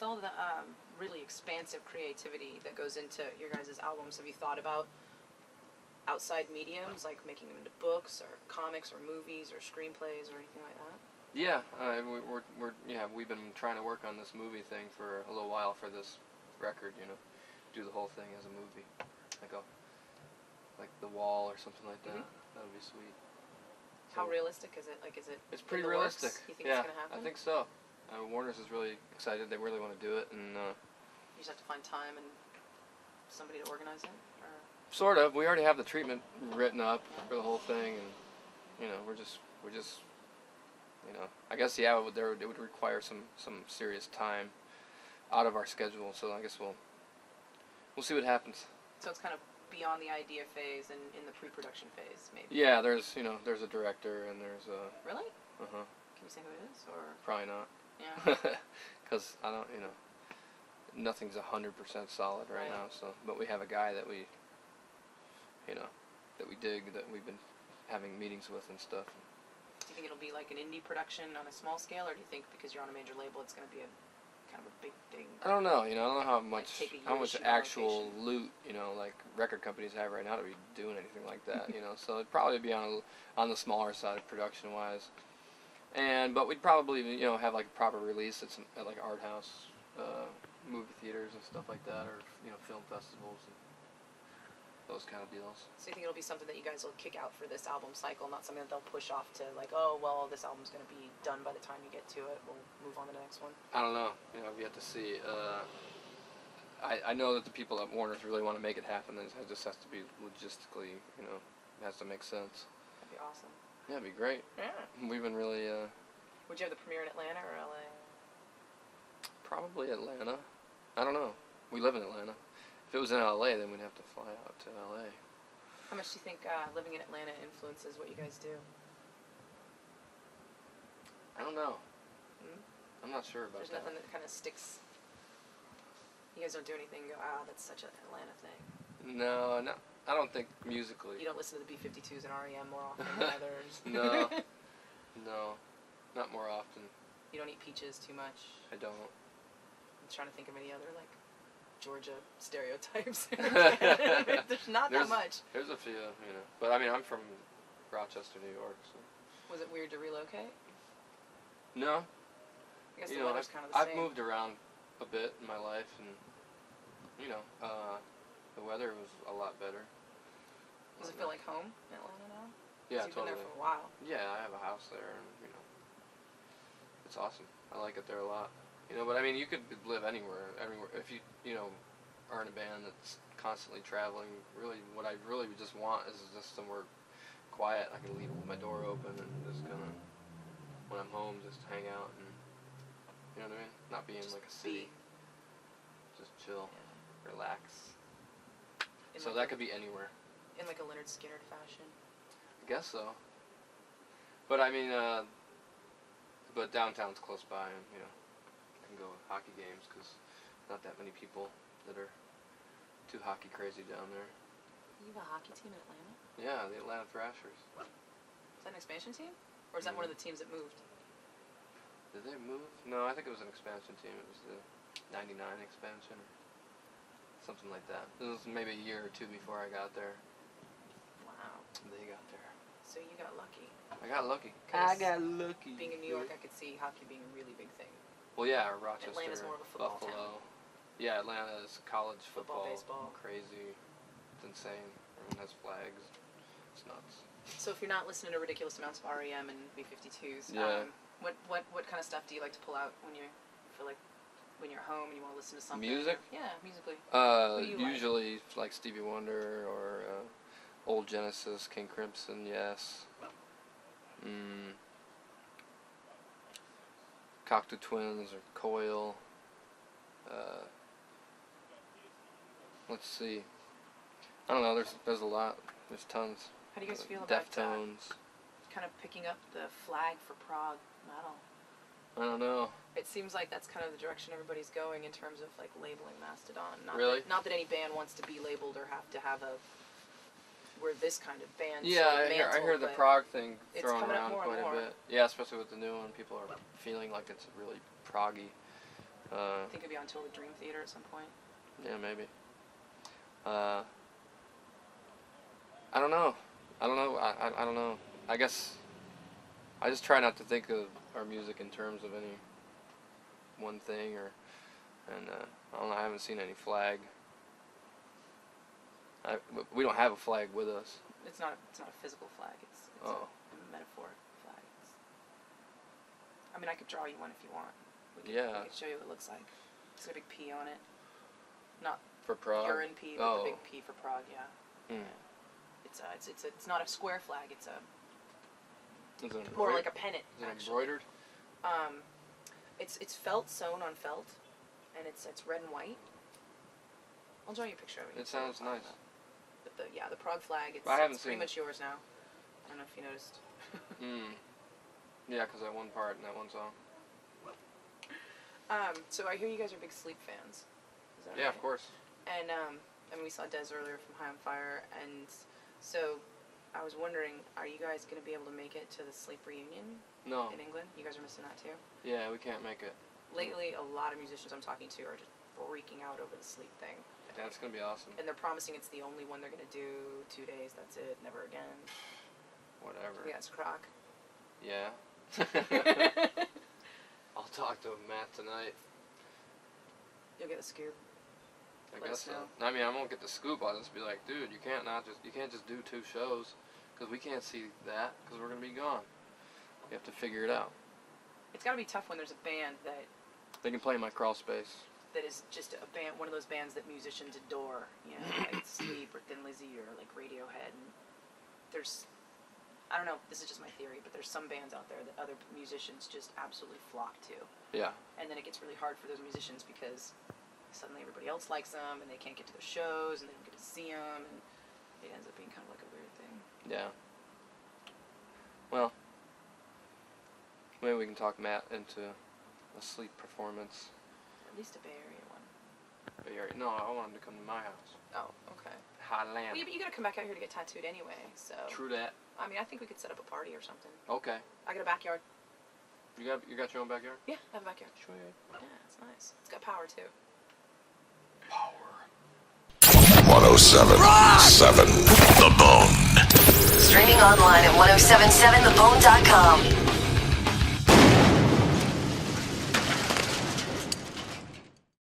With all the really expansive creativity that goes into your guys' albums, have you thought about outside mediums, like making them into books or comics or movies or screenplays or anything like that? Yeah, we've been trying to work on this movie thing for a little while for this record. Do the whole thing as a movie, like The Wall or something like that. That would be sweet. How realistic is it? Like, is it? It's pretty realistic. You think yeah, it's gonna happen? I think so. Warner's is really excited. They really want to do it, and you just have to find time and somebody to organize it. Or? Sort of. We already have the treatment written up for the whole thing, and we're just. I guess it would require some serious time out of our schedule. So I guess we'll see what happens. So it's kind of beyond the idea phase and in the pre-production phase, maybe. Yeah, there's a director and there's a. Really? Uh huh. Can you say who it is, or? Probably not. Yeah. Because I don't, nothing's 100% solid right now. So, but we have a guy that we dig, that we've been having meetings with and stuff. Do you think it'll be like an indie production on a small scale, or do you think because you're on a major label, it's going to be a kind of a big thing? I don't know. I don't know how much Like actual loot like record companies have right now to be doing anything like that. So it'd probably be on the smaller side production wise. But we'd probably have like a proper release at like art house, movie theaters and stuff like that, or film festivals and those kind of deals. So you think it'll be something that you guys will kick out for this album cycle, not something that they'll push off to like, oh well, this album's going to be done by the time you get to it, we'll move on to the next one? I don't know. I've yet to see. I know that the people at Warner's really want to make it happen, and it just has to be logistically, it has to make sense. That'd be awesome. Yeah, it'd be great. Yeah. We've been really. Would you have the premiere in Atlanta or LA? Probably Atlanta. I don't know. We live in Atlanta. If it was in LA, then we'd have to fly out to LA. How much do you think living in Atlanta influences what you guys do? I don't know. I'm not sure about There's that. nothing that kind of sticks. You guys don't do anything and go, that's such an Atlanta thing. No, I don't think musically. You don't listen to the B-52s and REM more often than others? No, not more often. You don't eat peaches too much? I don't. I'm trying to think of any other, like, Georgia stereotypes. There's not that much. There's a few, But, I'm from Rochester, New York, so. Was it weird to relocate? No. I guess the weather's kind of the I've same. moved around a bit in my life, and, the weather was a lot better. Does it feel like home in Atlanta now? Yeah, You've totally. been there for a while. Yeah, I have a house there, and, it's awesome. I like it there a lot. But you could live anywhere. If you, are in a band that's constantly traveling, really, what I really just want is just somewhere quiet. I can leave my door open and just when I'm home, just hang out and, you know what I mean? Not be in like a city. Just chill, relax. So that could be anywhere. In like a Leonard Skinner fashion. I guess so. But but downtown's close by, and I can go to hockey games because not that many people that are too hockey crazy down there. You have a hockey team in Atlanta? Yeah, the Atlanta Thrashers. Is that an expansion team? Or is that one of the teams that moved? Did they move? No, I think it was an expansion team. It was the 99 expansion. Something like that. It was maybe a year or two before I got there. Wow. They got there. So you got lucky. I got lucky. Being in New York, I could see hockey being a really big thing. Well, yeah, Rochester, Atlanta's more of a football Buffalo. town. Yeah, Atlanta is college football, baseball. Crazy. It's insane. Everyone has flags. It's nuts. So if you're not listening to ridiculous amounts of REM and B-52s, what kind of stuff do you like to pull out when you feel like when you're home and you want to listen to something? Music? Yeah, musically. Usually like Stevie Wonder or old Genesis, King Crimson, yes. Cocteau Twins or Coil. Let's see. I don't know. There's a lot. There's tons. How do you guys feel about Deftones? Kind of picking up the flag for prog metal? I don't know. It seems like that's kind of the direction everybody's going in terms of like labeling Mastodon. Not that any band wants to be labeled or have to have we're this kind of band. Yeah, I hear the prog thing thrown around quite a bit. Yeah, especially with the new one, people are feeling like it's really proggy. Think you'll be on tour with Dream Theater at some point? Yeah, maybe. I don't know. I don't know. I guess I just try not to think of our music in terms of any one thing, and I don't know. I haven't seen any flag. We don't have a flag with us. It's not a physical flag. It's a metaphoric flag. I mean, I could draw you one if you want. We could show you what it looks like. It's got a big P on it. Not for Prague. urine P, but the big P for Prague. Yeah. It's not a square flag. It's more like a pennant. Is it embroidered? It's felt sewn on felt, and it's red and white. I'll draw you a picture of it. It sounds nice. But the Prague flag. It's pretty much yours now. I don't know if you noticed. Yeah, because that one part in that one song. So I hear you guys are big Sleep fans. Is that yeah, right? Of course. And I mean, we saw Des earlier from High on Fire, and so I was wondering, are you guys going to be able to make it to the Sleep reunion? No. In England? You guys are missing that too? Yeah, we can't make it. Lately, a lot of musicians I'm talking to are just freaking out over the Sleep thing. Yeah, it's going to be awesome. And they're promising it's the only one they're going to do. 2 days, that's it, never again. Whatever. Yeah, it's Croc. Yeah. I'll talk to Matt tonight. You'll get a scoop. I guess so. I mean, I won't get the scoop. I'll just be like, dude, you can't just do 2 shows, because we can't see that, because we're gonna be gone. You have to figure it out. It's gotta be tough when there's a band that they can play my crawl space. That is just a band, one of those bands that musicians adore. You know, like Sleep or Thin Lizzy or like Radiohead. And there's, I don't know, this is just my theory, but there's some bands out there that other musicians just absolutely flock to. Yeah. And then it gets really hard for those musicians because suddenly everybody else likes them and they can't get to their shows and they don't get to see them, and it ends up being kind of like a weird thing. Yeah. Well, maybe we can talk Matt into a Sleep performance. At least a Bay Area one. Bay Area? No, I want him to come to my house. Oh, okay. Highland. Well, but you gotta come back out here to get tattooed anyway, so. True that. I mean, I think we could set up a party or something. Okay. I got a backyard. You got your own backyard? Yeah, I have a backyard. Sure. Yeah, it's nice. It's got power too. Power. 107.7 The Bone. Streaming online at 1077thebone.com.